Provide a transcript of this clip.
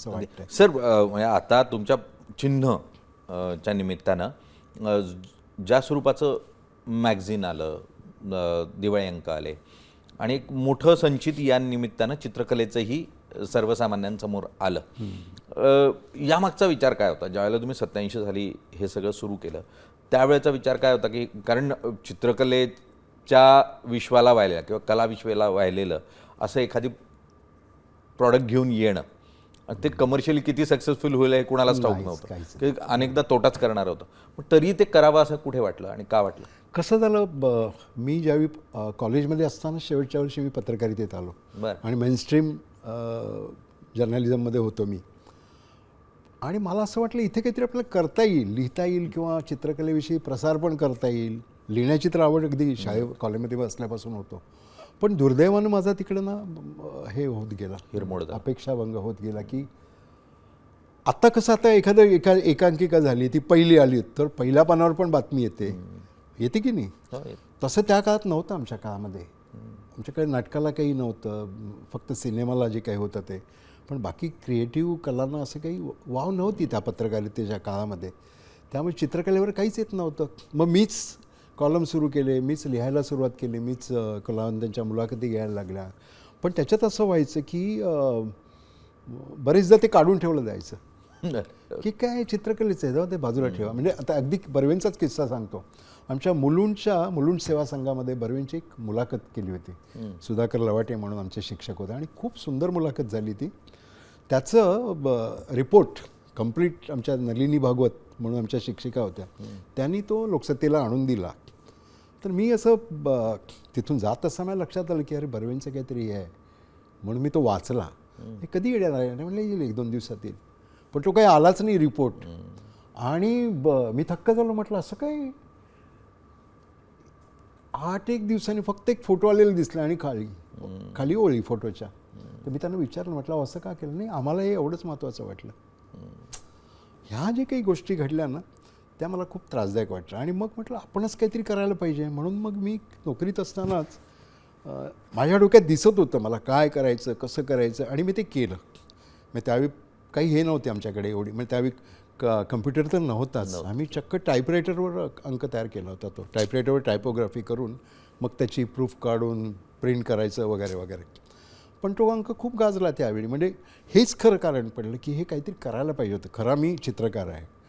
असं वाटतं. सर म्हणजे आता तुमच्या चिन्ह च्या निमित्तानं ज्या स्वरूपाचं मॅगझिन आलं, दिवाळी अंक आले आणि एक मोठं संचित या निमित्तानं चित्रकलेचंही सर्वसामान्यांसमोर आलं. यामागचा विचार काय होता ज्यावेळेला तुम्ही 87 साली हे सगळं सुरू केलं? त्यावेळेचा विचार काय होता की कारण चित्रकलेच्या विश्वाला वाहिलेलं किंवा कला विश्वाला वाहिलेलं असं एखादी प्रॉडक्ट घेऊन येणं, ते कमर्शियली किती सक्सेसफुल होईल हे कुणालाच ठाऊक नव्हतं, की अनेकदा तोटाच करणार होतं. पण तरी ते करावं असं कुठे वाटलं आणि का वाटलं? कसं झालं, मी ज्यावेळी कॉलेजमध्ये असताना शेवटच्या वर्षी मी पत्रकारितेत आलो बरं. आणि मेनस्ट्रीम जर्नलिझममध्ये होतो मी. आणि मला असं वाटलं इथे काहीतरी आपल्याला करता येईल, लिहिता येईल किंवा चित्रकलेविषयी प्रसार पण करता येईल. लिहिण्याची तर आवड अगदी कॉलेजमध्ये बसल्यापासून होतो. पण दुर्दैवानं माझा तिकडं ना हे होत गेला, हिरमोड झाला. अपेक्षाभंग होत गेला. की आता कसं आता एकांकिका झाली, ती पहिली आली तर पहिल्या पानावर पण बातमी येते की नाही? तसं त्या काळात नव्हतं आमच्या काळामध्ये. आमच्याकडे नाटकाला काही नव्हतं, फक्त सिनेमाला जे काही होतं ते. पण बाकी क्रिएटिव्ह कलांना असं काही वाव नव्हती त्या पत्रकारितेच्या काळामध्ये. त्यामुळे चित्रकलेवर काहीच येत नव्हतं. मग मीच कॉलम सुरू केले, मीच लिहायला सुरुवात केली, मीच कलावंतांच्या मुलाखती घ्यायला लागल्या. पण त्याच्यात असं व्हायचं की बरेचदा ते काढून ठेवलं जायचं की काय चित्रकलेचं आहे, जाऊ ते बाजूला ठेवा. म्हणजे आता अगदी बर्वेंचाच किस्सा सांगतो. आमच्या मुलुंड सेवा संघामध्ये बर्वेंची एक मुलाखत केली होती. सुधाकर लवाटे म्हणून आमचे शिक्षक होते आणि खूप सुंदर मुलाखत झाली ती. त्याचं रिपोर्ट कंप्लीट आमच्या नलिनी भागवत म्हणून आमच्या शिक्षिका होत्या, त्यांनी तो लोकसत्तेला आणून दिला. तर मी असं तिथून जात असताना लक्षात आलं की अरे बर्वेंचं काहीतरी आहे, म्हणून मी तो वाचला. हे कधी येणार आहे म्हणलं, येईल 1-2 दिवसात येईल. पण तो काही आलाच नाही रिपोर्ट. आणि मी थक्क झालो. म्हटलं असं काय, 8-1 दिवसांनी फक्त एक फोटो आलेला दिसला आणि खाली ओळी फोटोच्या. तर मी त्यांना विचारलं, म्हटलं असं का केलं? नाही, आम्हाला हे एवढंच महत्त्वाचं वाटलं. ह्या जे काही गोष्टी घडल्या ना त्या मला खूप त्रासदायक वाटलं. आणि मग म्हटलं आपणच काहीतरी करायला पाहिजे. म्हणून मग मी नोकरीत असतानाच माझ्या डोक्यात दिसत होतं मला काय करायचं, कसं करायचं, आणि मी ते केलं. मग त्यावेळी काही हे नव्हते आमच्याकडे एवढी, म्हणजे त्यावेळी कम्प्युटर तर नव्हताच. आम्ही चक्क टायपरायटरवर अंक तयार केला होता. तो टायपरायटरवर टायपोग्राफी करून मग त्याची प्रूफ काढून प्रिंट करायचं वगैरे वगैरे. पण तो अंक खूप गाजला त्यावेळी. म्हणजे हेच खरं कारण पडलं की हे काहीतरी करायला पाहिजे होतं. खरा मी चित्रकार आहे